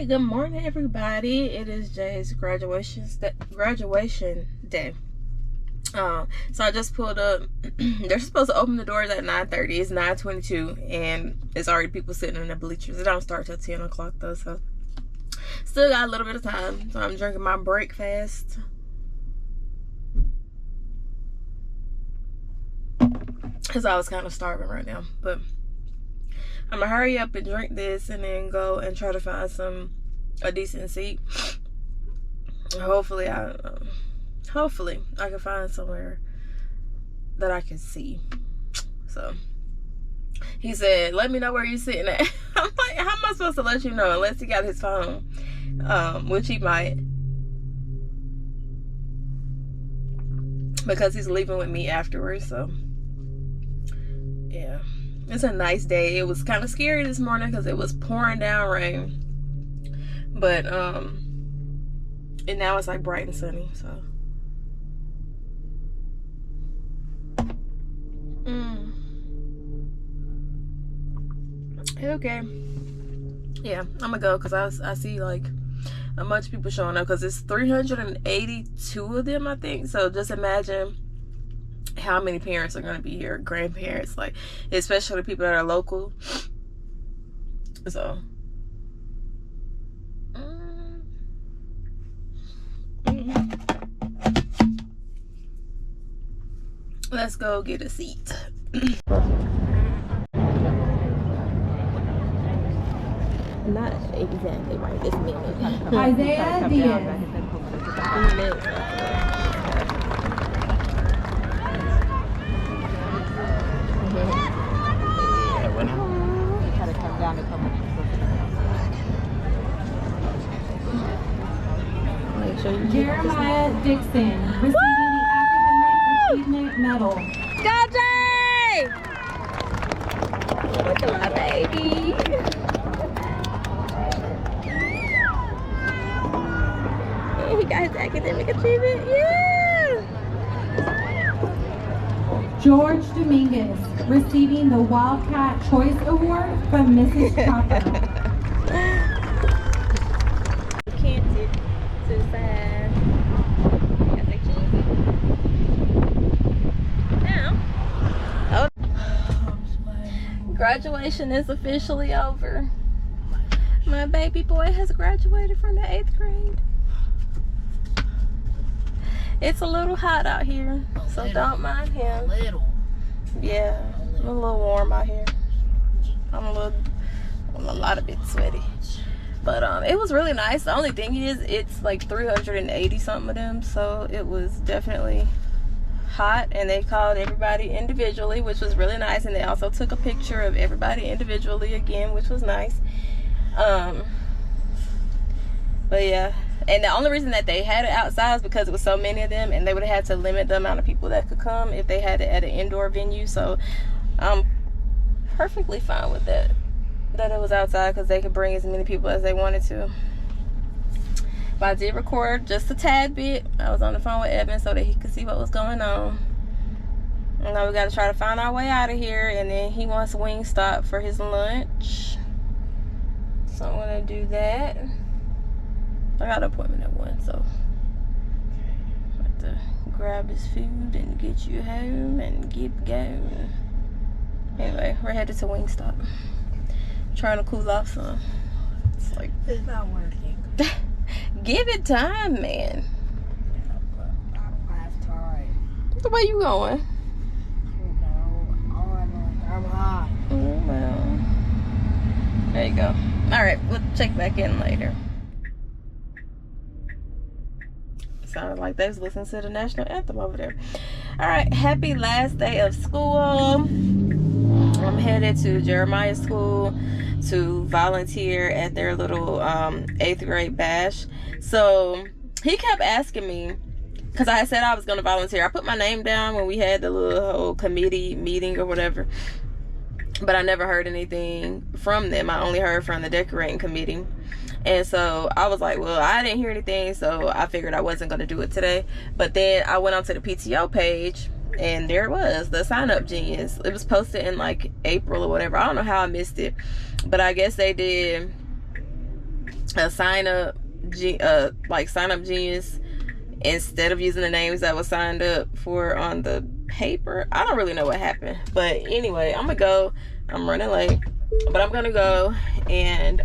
right, good morning everybody. It is Jay's graduation day. So I just pulled up. They're supposed to open the doors at 9:30. It's 9:22 and it's already people sitting in the bleachers. It don't start till 10 o'clock though, so still got a little bit of time. So I'm drinking my breakfast. Because I was kind of starving right now, but I'm gonna hurry up and drink this and then go and try to find a decent seat. Hopefully I can find somewhere that I can see. So he said, let me know where you're sitting at. I'm like, how am I supposed to let you know unless he got his phone? Which he might, because he's leaving with me afterwards. So yeah, it's a nice day. It was kind of scary this morning because it was pouring down rain, but and now it's like bright and sunny. So okay, yeah, I'm gonna go because I see like a bunch of people showing up because it's 382 of them, I think. So just imagine how many parents are going to be here, grandparents, like especially the people that are local. So let's go get a seat. Not exactly right this minute. Isaiah Diaz. Jeremiah Dixon receiving the Academic Achievement Medal. Go Jay! Look at my baby. Yeah, he got his academic achievement. Yeah! George Dominguez receiving the Wildcat Choice Award from Mrs. Chopper. Graduation is officially over. My baby boy has graduated from the 8th grade. It's a little hot out here, so don't mind him. Yeah, a little warm out here. I'm a lot bit sweaty. But it was really nice. The only thing is it's like 380 something of them, so it was definitely hot, and they called everybody individually, which was really nice, and they also took a picture of everybody individually again, which was nice. But yeah, and the only reason that they had it outside is because it was so many of them, and they would have had to limit the amount of people that could come if they had it at an indoor venue. So I'm perfectly fine with that it was outside, because they could bring as many people as they wanted to. But I did record just a tad bit. I was on the phone with Evan so that he could see what was going on. And now we got to try to find our way out of here. And then he wants Wingstop for his lunch. So I'm going to do that. I got an appointment at 1, so I have to grab his food and get you home and get going. Anyway, we're headed to Wingstop. Trying to cool off some. It's like, it's not working. Give it time, man. I don't have time. Where you going? I'm hot. Oh, well. There you go. Alright, we'll check back in later. Sounded like they was listening to the national anthem over there. Alright, happy last day of school. I'm headed to Jeremiah's school to volunteer at their little 8th grade bash. So he kept asking me, because I said I was going to volunteer. I put my name down when we had the little whole committee meeting or whatever, but I never heard anything from them. I only heard from the decorating committee. And so I was like, well, I didn't hear anything, so I figured I wasn't going to do it today. But then I went onto the PTO page, and there it was, the sign up genius. It was posted in like April or whatever. I don't know how I missed it, but I guess they did a sign up genius instead of using the names that was signed up for on the paper. I don't really know what happened, but anyway, I'm gonna go. I'm running late, but I'm gonna go and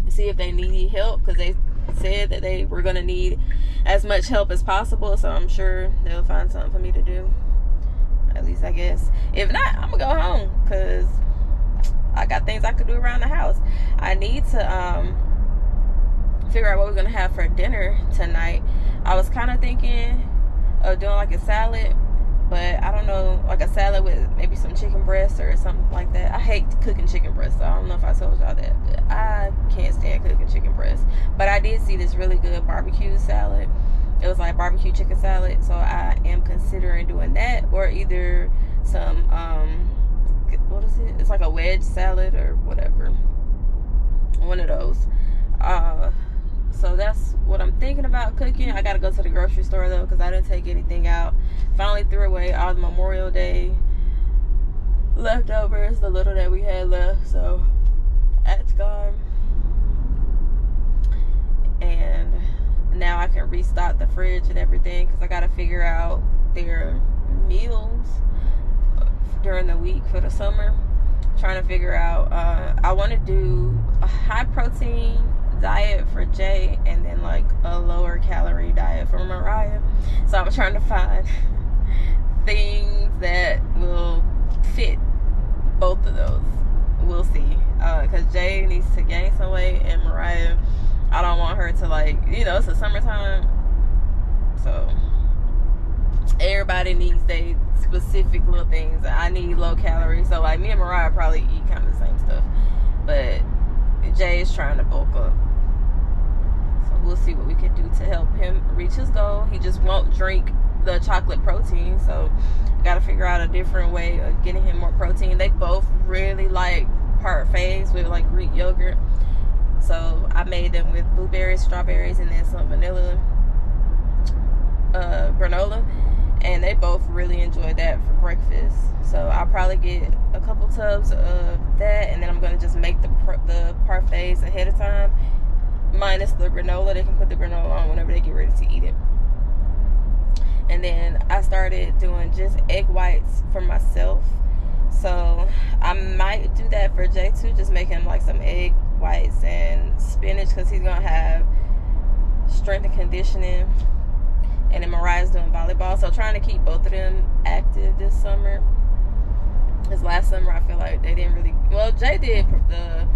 see if they need help, because they said that they were gonna need as much help as possible, so I'm sure they'll find something for me to do, at least I guess. If not, I'm gonna go home because I got things I could do around the house. I need to figure out what we're gonna have for dinner tonight. I was kind of thinking of doing like a salad, but I don't know, like a salad with maybe some chicken breast or something like that. I hate cooking chicken breast, so I don't know if I told y'all that, but I can't stand cooking chicken breast. But I did see this really good barbecue salad. It was like barbecue chicken salad, so I am considering doing that, or either some what is it? It's like a wedge salad or whatever. One of those. So that's what I'm thinking about cooking. I gotta go to the grocery store though, because I didn't take anything out. Finally threw away all the Memorial Day leftovers, the little that we had left, so that's gone. And now I can restock the fridge and everything, because I gotta figure out their meals during the week for the summer. Trying to figure out, I want to do a high protein diet for Jay and then like a lower calorie diet for Mariah. So I'm trying to find things that will fit both of those. We'll see, because Jay needs to gain some weight, and Mariah, I don't want her to, like, you know, it's the summertime, so everybody needs their specific little things. I need low calorie, so like me and Mariah probably eat kind of the same stuff, but Jay is trying to bulk up, so we'll see what we can do to help him reach his goal. He just won't drink the chocolate protein, so gotta figure out a different way of getting him more protein. They both really like parfaits with like Greek yogurt, so I made them with blueberries, strawberries, and then some vanilla granola, and they both really enjoyed that for breakfast. So I'll probably get a couple tubs of that, and then I'm gonna just make the parfaits ahead of time, minus the granola. They can put the granola on whenever they get ready to eat it. And then I started doing just egg whites for myself, so I might do that for Jay too, just make him like some egg whites and spinach, because he's gonna have strength and conditioning. And then Mariah's doing volleyball, so trying to keep both of them active this summer. This last summer, I feel like they didn't really, well, Jay did the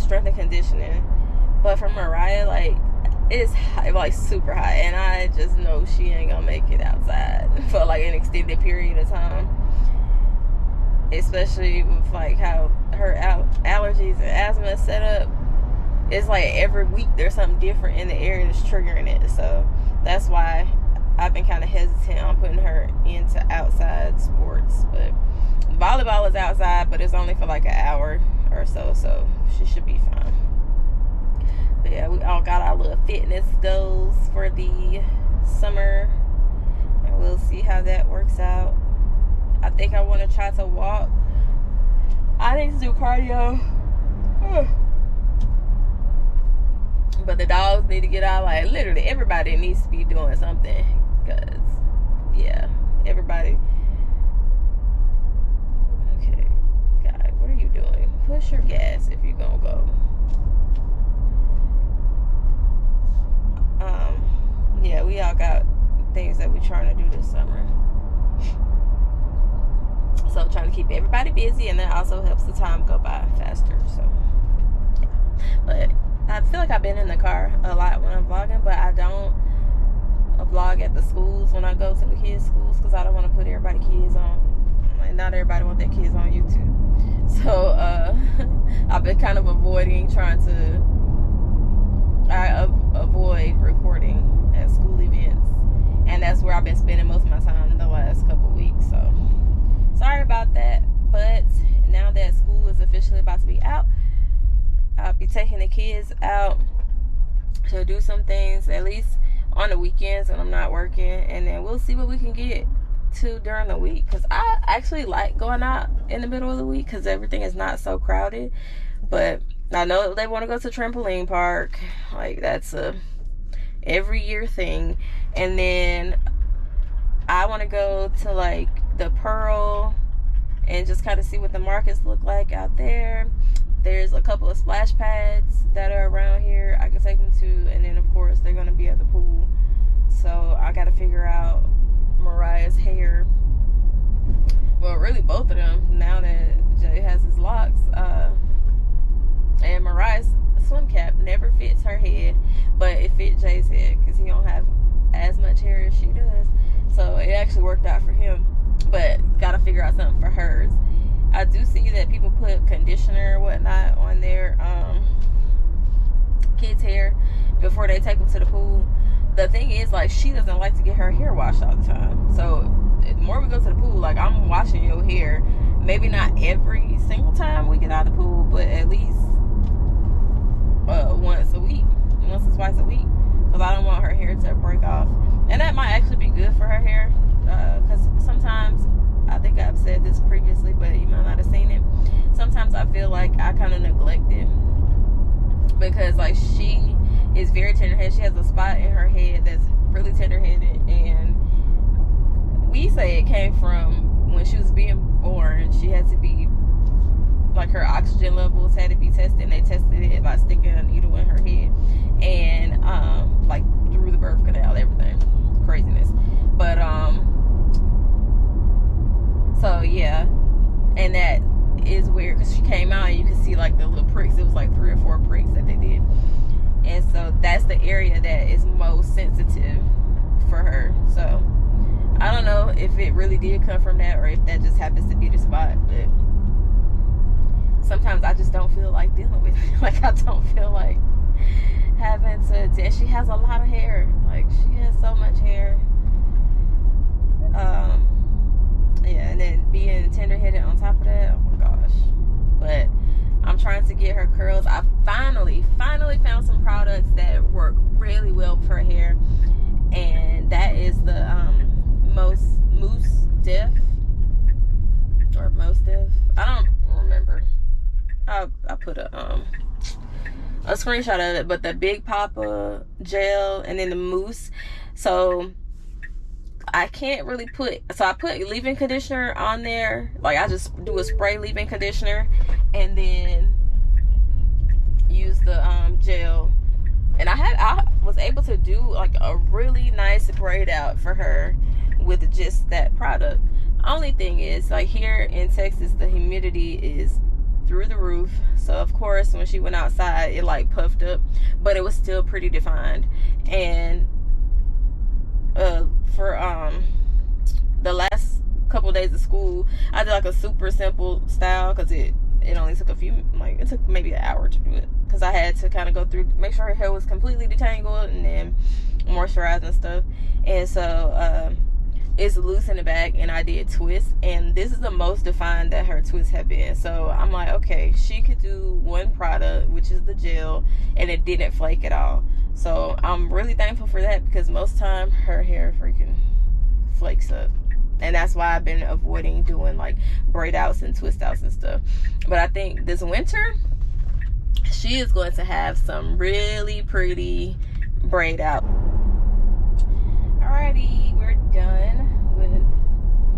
strength and conditioning, but for Mariah, like, it's high, like super high, and I just know she ain't gonna make it outside for like an extended period of time, especially with like how her allergies and asthma is set up. It's like every week there's something different in the area that's triggering it, so that's why I've been kind of hesitant on putting her into outside sports. But volleyball is outside, but it's only for like an hour or so she should be fine. But yeah, we all got our little fitness goals for the summer, and we'll see how that works out. I think I want to try to walk. I need to do cardio. But the dogs need to get out. Like, literally everybody needs to be doing something, because yeah, everybody. Okay, guy, what are you doing? Push your gas if you're gonna go. Yeah, we all got things that we're trying to do this summer, so trying to keep everybody busy, and that also helps the time go by faster. So yeah, but I feel like I've been in the car a lot when I'm vlogging, but I don't vlog at the schools when I go to the kids' schools, because I don't want to put everybody's kids on. Like, not everybody want their kids on YouTube. So I've been kind of avoiding avoid recording at school events, and that's where I've been spending most of my time the last couple weeks. So sorry about that, but now that school is officially about to be out, I'll be taking the kids out to do some things, at least on the weekends when I'm not working, and then we'll see what we can get to during the week, because I actually like going out in the middle of the week because everything is not so crowded. But I know they want to go to trampoline park. Like, that's a every year thing. And then I want to go to like the Pearl and just kind of see what the markets look like out there. There's a couple of splash pads that are around here I can take them to, and then of course they're going to be at the pool. So I got to figure out Mariah's hair. Well, really both of them, now that Jay has his locks. And Mariah's swim cap never fits her head, but it fit Jay's head because he don't have as much hair as she does. So it actually worked out for him, but gotta figure out something for hers. I do see that people put conditioner or whatnot on their kids' hair before they take them to the pool. The thing is, like, she doesn't like to get her hair washed all the time. So the more we go to the pool, like, I'm washing your hair. Maybe not every single time we get out of the pool, but at least once or twice a week, because I don't want her hair to break off. And that might actually be good for her hair, because sometimes, I think I've said this previously, but you might not have seen it, sometimes I feel like I kind of neglect it, because like she is very tender-headed. She has a spot in her head that's really tender-headed, and we say it came from when she was being born. She had to be, like, her oxygen levels had to be tested, and they tested it by sticking a needle in her head, and like through the birth canal, everything, craziness. But so yeah, and that is weird because she came out and you can see like the little pricks. It was like 3 or 4 pricks that they did, and so that's the area that is most sensitive for her. So I don't know if it really did come from that or if that just happens to be the spot, but sometimes I just don't feel like dealing with it. Like, I don't feel like having to. And she has a lot of hair. Like, she has so much hair. Yeah, and then being tender-headed on top of that. Oh my gosh. But I'm trying to get her curls. I finally found some products that work really well for her hair, and that is the Mousse Def. I don't remember. I put a screenshot of it, but the Big Papa gel and then the mousse. So I can't really I put leave-in conditioner on there. Like, I just do a spray leave-in conditioner and then use the gel. And I was able to do like a really nice braid out for her with just that product. Only thing is, like, here in Texas, the humidity is through the roof. So of course when she went outside, it like puffed up, but it was still pretty defined. And for the last couple of days of school, I did like a super simple style because it only took it took maybe an hour to do it, because I had to kind of go through, make sure her hair was completely detangled and then moisturize and stuff. And so it's loose in the back, and I did twists, and this is the most defined that her twists have been. So I'm like, okay, she could do one product, which is the gel, and it didn't flake at all. So I'm really thankful for that, because most time her hair freaking flakes up, and that's why I've been avoiding doing like braid outs and twist outs and stuff. But I think this winter she is going to have some really pretty braid out. Alrighty, we're done with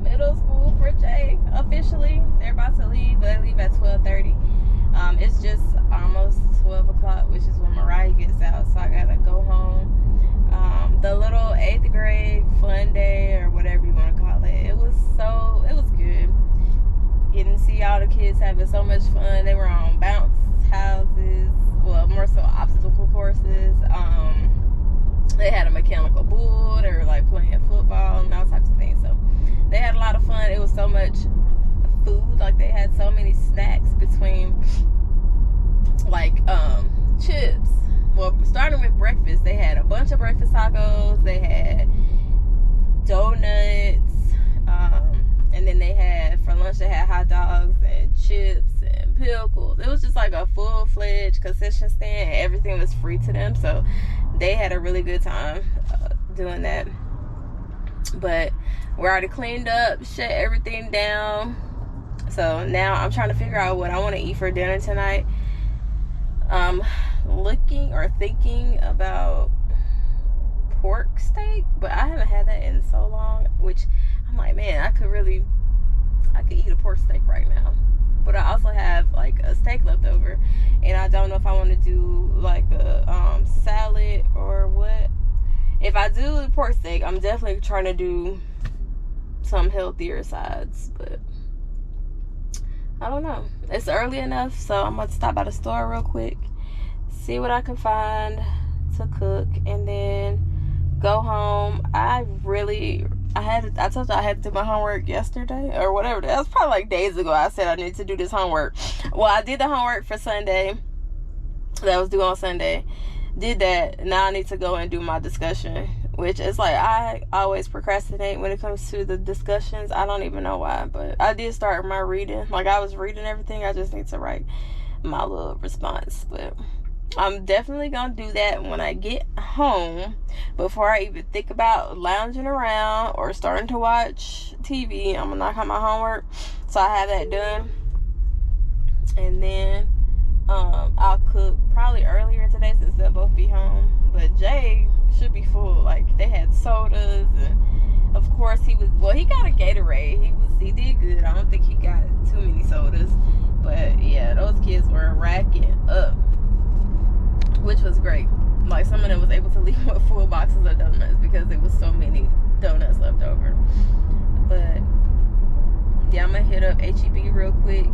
middle school for Jay officially. They're about to leave, but they leave at 12:30. It's just almost 12 o'clock, which is when Mariah gets out, so I gotta go home. The little 8th grade fun day, or whatever you want to call it, it was good. Getting to see all the kids having so much fun. They were on bounce houses, well, more so obstacle courses. They had a mechanical bull. They were like playing football and all types of things. So they had a lot of fun. It was so much food. Like, they had so many snacks between like chips. Well, starting with breakfast, they had a bunch of breakfast tacos. They had donuts. And then they had, for lunch, they had hot dogs and chips and pickles. It was just like a full-fledged concession stand. Everything was free to them. So they had a really good time doing that. But we're already cleaned up, shut everything down. So now I'm trying to figure out what I want to eat for dinner tonight. I'm looking or thinking about pork steak, but I haven't had that in so long, which I'm like, man, I could eat a pork steak right now. But I also have like a steak left over, and I don't know if I want to do like a salad or what. If I do the pork steak, I'm definitely trying to do some healthier sides, but I don't know. It's early enough, so I'm gonna stop by the store real quick, see what I can find to cook, and then go home. I told you I had to do my homework yesterday or whatever. That was probably like days ago. I said I need to do this homework. Well, I did the homework for Sunday. That was due on Sunday. Did that. Now I need to go and do my discussion, which is like, I always procrastinate when it comes to the discussions. I don't even know why, but I did start my reading. Like, I was reading everything. I just need to write my little response, but I'm definitely gonna do that when I get home, before I even think about lounging around or starting to watch TV. I'm gonna knock out my homework so I have that done, and then I'll cook probably earlier today since they'll both be home. But Jay should be full. Like, they had sodas, and of course he got a Gatorade. He did good. I don't think he got too many sodas, but yeah, those kids were racking up, which was great. Like, some of them was able to leave with full boxes of donuts because there was so many donuts left over. But yeah, I'm gonna hit up HEB real quick.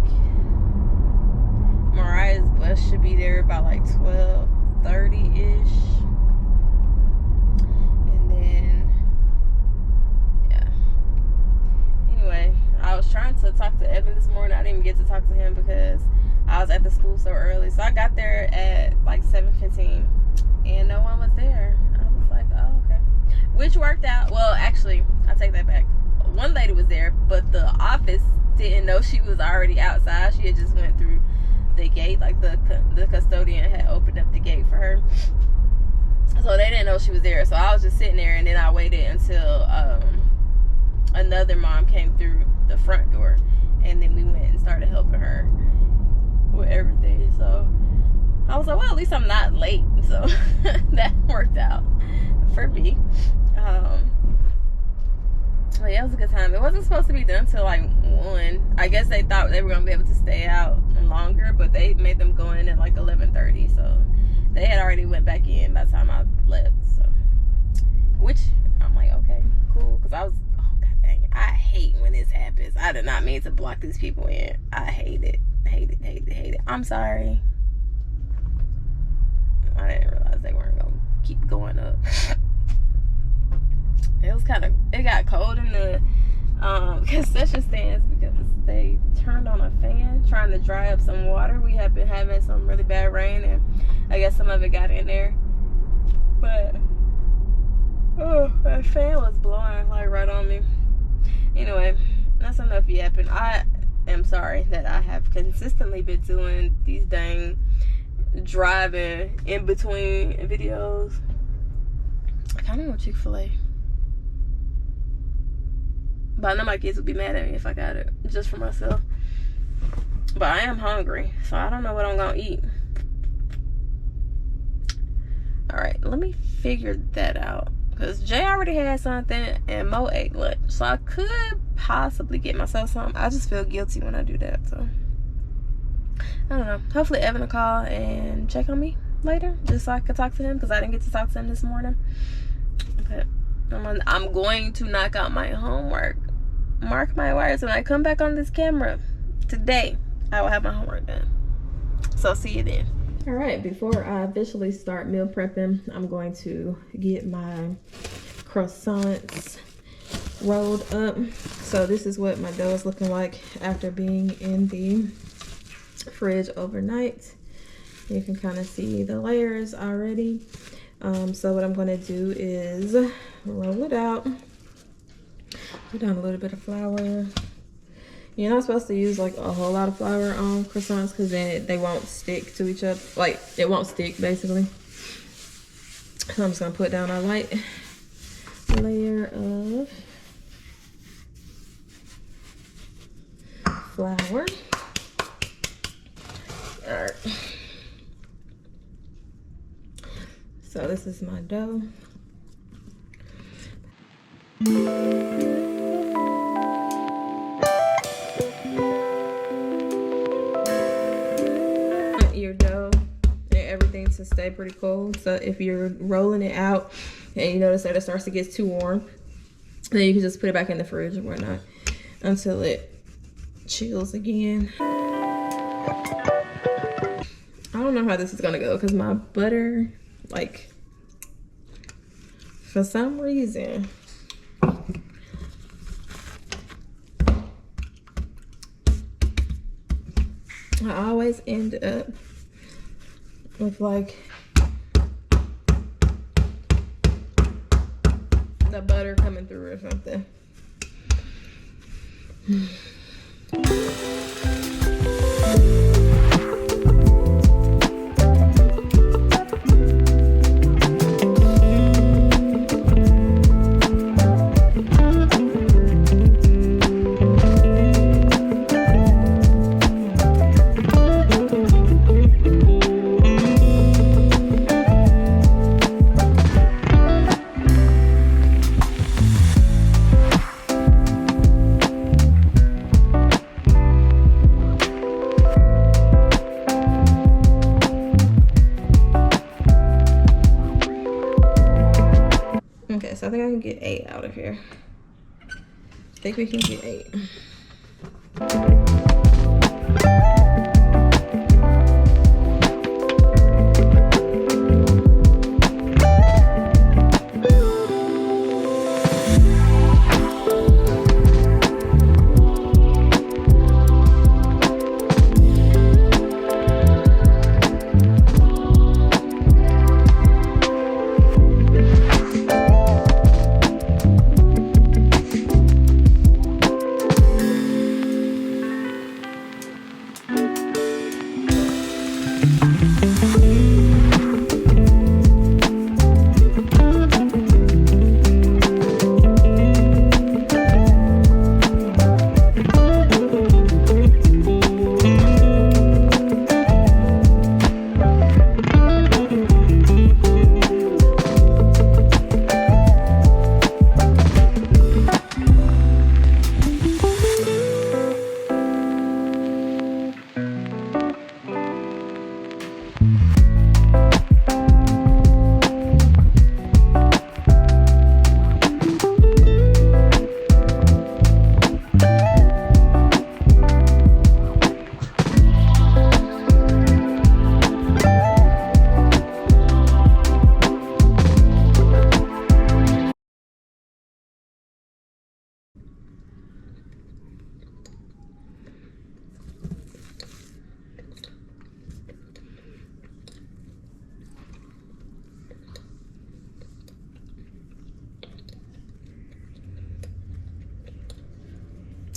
Mariah's bus should be there about like 12:30-ish. And then, yeah. Anyway, I was trying to talk to Evan this morning. I didn't even get to talk to him because I was at the school so early. So I got there at like 7:15 and no one was there. I was like, oh, okay. Which worked out. Well, actually, I take that back. One lady was there, but the office didn't know she was already outside. She had just went through the gate. Like, the custodian had opened up the gate for her. So they didn't know she was there. So I was just sitting there, and then I waited until another mom came through the front door, and then we went and started helping her with everything. So I was like, well, at least I'm not late. So that worked out for me. But yeah, it was a good time. It wasn't supposed to be done till like 1. I guess they thought they were gonna be able to stay out longer, but they made them go in at like 11:30. So they had already went back in by the time I left. So, which I'm like, okay, cool, because I was, oh god dang it, I hate when this happens. I did not mean to block these people in. I hate it. I'm sorry. I didn't realize they weren't gonna keep going up. It got cold in the concession stands because they turned on a fan trying to dry up some water. We have been having some really bad rain, and I guess some of it got in there. But that fan was blowing like right on me. Anyway, that's enough yapping. I am sorry that I have consistently been doing these dang driving in between videos. I kind of want Chick-fil-A, but I know my kids would be mad at me if I got it just for myself. But I am hungry, so I don't know what I'm gonna eat. Alright, let me figure that out, because Jay already had something and Mo ate lunch, so I could possibly get myself something. I just feel guilty when I do that, so I don't know. Hopefully Evan will call and check on me later, just so I could talk to him, because I didn't get to talk to him this morning. But I'm going to knock out my homework. Mark my words, when I come back on this camera today, I will have my homework done. So see you then. All right, before I officially start meal prepping, I'm going to get my croissants rolled up. So this is what my dough is looking like after being in the fridge overnight. You can kind of see the layers already. So what I'm going to do is roll it out, put down a little bit of flour. You're not supposed to use like a whole lot of flour on croissants, because then they won't stick to each other. Like, it won't stick basically. So I'm just going to put down a light layer of flour. All right. So this is my dough. Your dough and everything to stay pretty cold. So if you're rolling it out and you notice that it starts to get too warm, then you can just put it back in the fridge or whatnot until it chills again. I don't know how this is gonna go because my butter, like, for some reason, I always end up with like the butter coming through or something. Okay, so I think I can get 8 out of here. I think we can get 8.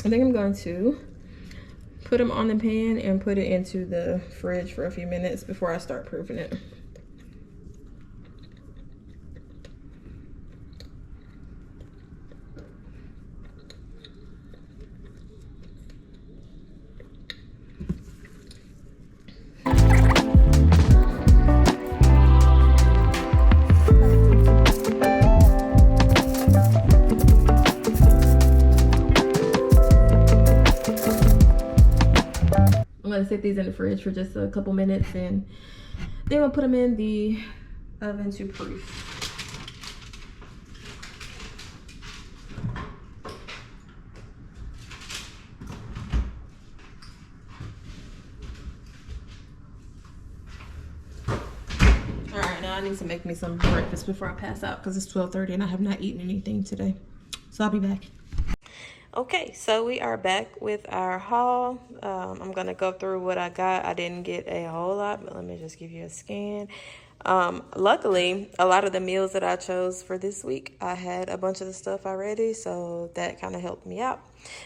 I think I'm going to put them on the pan and put it into the fridge for a few minutes before I start proofing it. I'm gonna sit these in the fridge for just a couple minutes and then we'll put them in the oven to proof. All right, now I need to make me some breakfast before I pass out because it's 12:30 and I have not eaten anything today. So I'll be back. Okay, so we are back with our haul. I'm gonna go through what I got. I didn't get a whole lot, but let me just give you a scan. Luckily, a lot of the meals that I chose for this week, I had a bunch of the stuff already, so that kind of helped me out.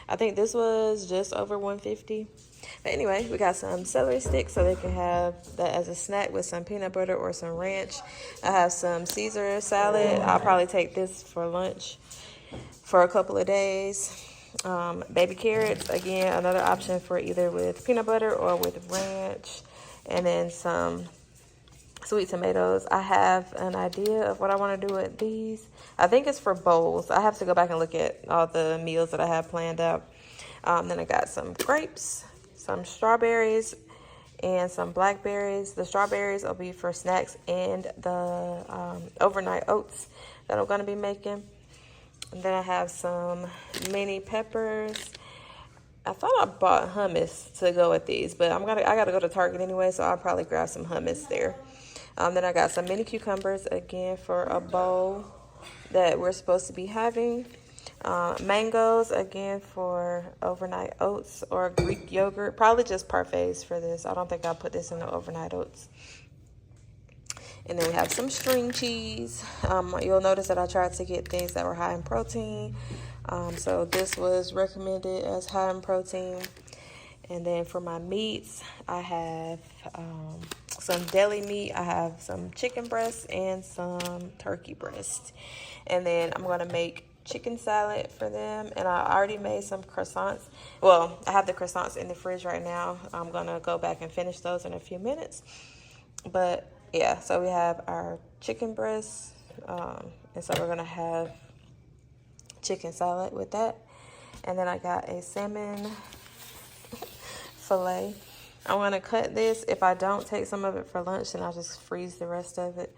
I think this was just over $150. But anyway, we got some celery sticks so they can have that as a snack with some peanut butter or some ranch. I have some Caesar salad. I'll probably take this for lunch for a couple of days. Baby carrots, again, another option for either with peanut butter or with ranch. And then some sweet tomatoes. I have an idea of what I want to do with these. I think it's for bowls. I have to go back and look at all the meals that I have planned out. Then I got some grapes, some strawberries, and some blackberries. The strawberries will be for snacks, and the overnight oats that I'm going to be making. And then I have some mini peppers. I thought I bought hummus to go with these, but I gotta go to Target anyway, so I'll probably grab some hummus there. Then I got some mini cucumbers again for a bowl that we're supposed to be having. Mangoes again for overnight oats or Greek yogurt. Probably just parfaits for this. I don't think I'll put this in the overnight oats. And then we have some string cheese. You'll notice that I tried to get things that were high in protein. So this was recommended as high in protein. And then for my meats, I have some deli meat. I have some chicken breast and some turkey breast. And then I'm going to make chicken salad for them. And I already made some croissants. Well, I have the croissants in the fridge right now. I'm going to go back and finish those in a few minutes. But yeah, so we have our chicken breast. And so we're going to have chicken salad with that. And then I got a salmon fillet. I'm going to cut this. If I don't take some of it for lunch, then I'll just freeze the rest of it.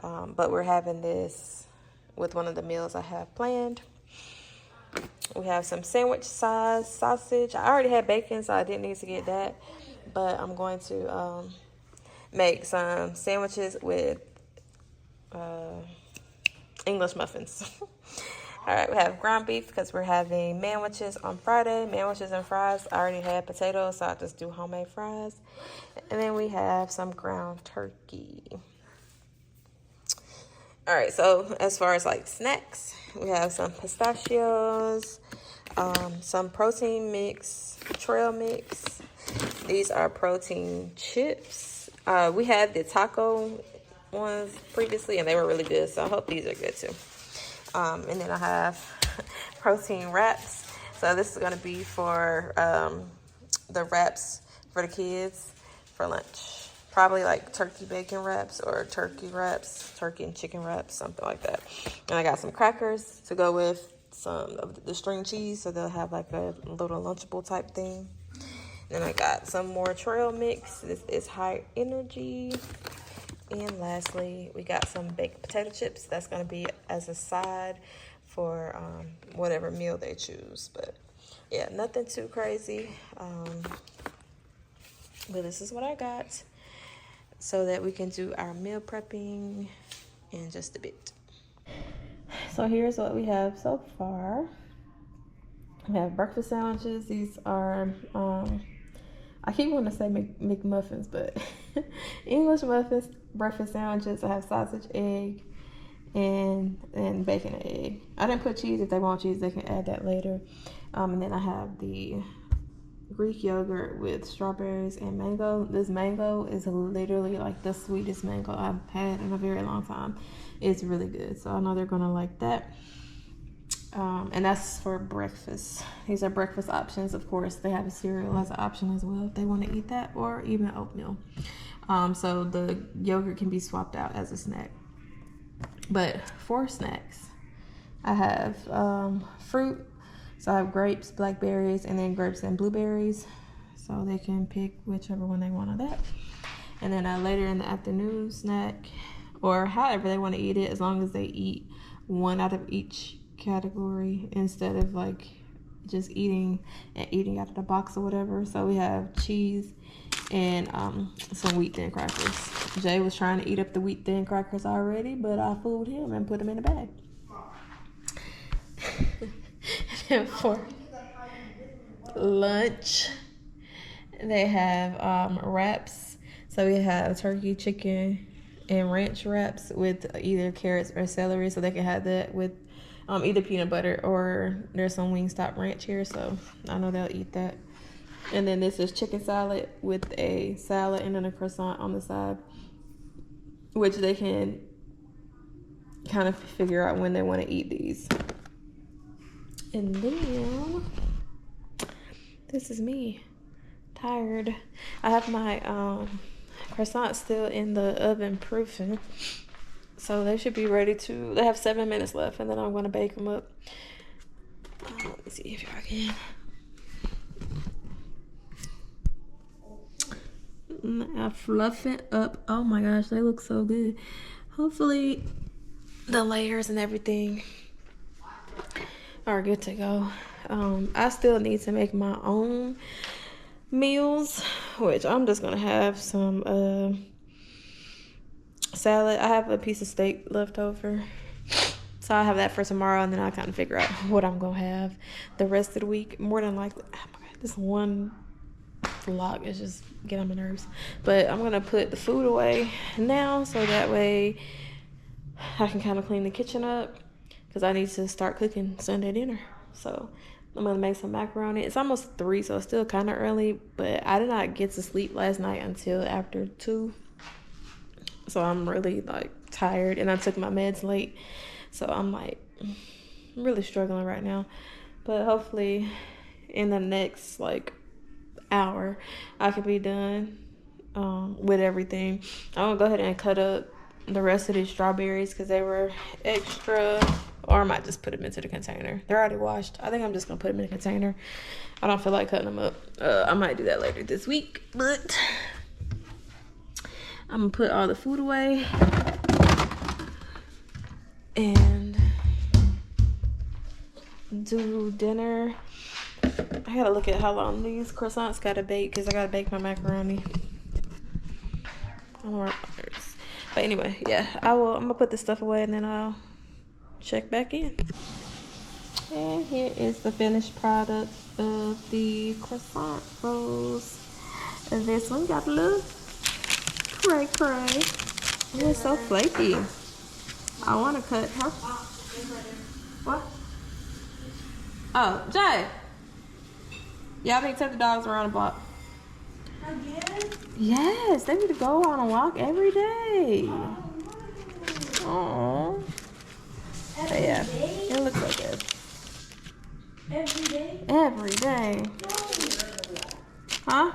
But we're having this with one of the meals I have planned. We have some sandwich size sausage. I already had bacon, so I didn't need to get that. But I'm going to make some sandwiches with English muffins. All right, we have ground beef because we're having manwiches on Friday. Manwiches and fries. I already had potatoes, so I just do homemade fries. And then we have some ground turkey. All right, so as far as like snacks, we have some pistachios, some protein mix, trail mix. These are protein chips. We had the taco ones previously, and they were really good, so I hope these are good too. And then I have protein wraps. So this is going to be for the wraps for the kids for lunch. Probably like turkey bacon wraps or turkey wraps, turkey and chicken wraps, something like that. And I got some crackers to go with some of the string cheese, so they'll have like a little Lunchable type thing. Then I got some more trail mix. This is high energy. And lastly, we got some baked potato chips. That's going to be as a side for whatever meal they choose. But yeah, nothing too crazy. But this is what I got so that we can do our meal prepping in just a bit. So here's what we have so far. We have breakfast sandwiches. These are, I keep wanting to say McMuffins, but English muffins, breakfast sandwiches. I have sausage, egg, and bacon and egg. I didn't put cheese. If they want cheese, they can add that later. And then I have the Greek yogurt with strawberries and mango. This mango is literally like the sweetest mango I've had in a very long time. It's really good, so I know they're gonna like that. And that's for breakfast. These are breakfast options. Of course, they have a cereal as an option as well if they want to eat that, or even oatmeal. So the yogurt can be swapped out as a snack. But for snacks, I have fruit. So I have grapes, blackberries, and then grapes and blueberries. So they can pick whichever one they want of that. And then later in the afternoon snack, or however they want to eat it, as long as they eat one out of each category instead of like just eating out of the box or whatever. So we have cheese and some wheat thin crackers. Jay was trying to eat up the wheat thin crackers already, but I fooled him and put them in a bag. And for lunch, they have wraps. So we have turkey, chicken, and ranch wraps with either carrots or celery. So they can have that with either peanut butter, or there's some Wingstop ranch here, so I know they'll eat that. And then this is chicken salad with a salad and then a croissant on the side, which they can kind of figure out when they want to eat these. And then this is me, tired. I have my croissants still in the oven proofing. So they should be ready to, they have 7 minutes left, and then I'm going to bake them up. Let me see if y'all can. I fluff it up. Oh my gosh, they look so good. Hopefully the layers and everything are good to go. I still need to make my own meals, which I'm just gonna have some salad. I have a piece of steak left over, so I'll have that for tomorrow, and then I'll kind of figure out what I'm gonna have the rest of the week. More than likely, oh my God, this one vlog is just getting on my nerves, but I'm gonna put the food away now so that way I can kind of clean the kitchen up, because I need to start cooking Sunday dinner. So I'm gonna make some macaroni. It's almost 3, so it's still kind of early, but I did not get to sleep last night until after 2, so I'm really like tired, and I took my meds late, so I'm like really struggling right now. But hopefully in the next like hour I could be done with everything. I'm gonna go ahead and cut up the rest of these strawberries because they were extra, or I might just put them into the container. They're already washed. I think I'm just gonna put them in a container. I don't feel like cutting them up. I might do that later this week, but I'm gonna put all the food away and do dinner. I gotta look at how long these croissants gotta bake, because I gotta bake my macaroni. But anyway, yeah, I'm gonna put this stuff away and then I'll check back in. And here is the finished product of the croissant rolls. And this one got a little cray. Oh, it's so flaky. I want to cut her. What? Oh, Jay. Y'all need to take the dogs around the block. Again? Yes, they need to go on a walk every day. Aww. But yeah, it looks so good. Every day? Every day. Huh?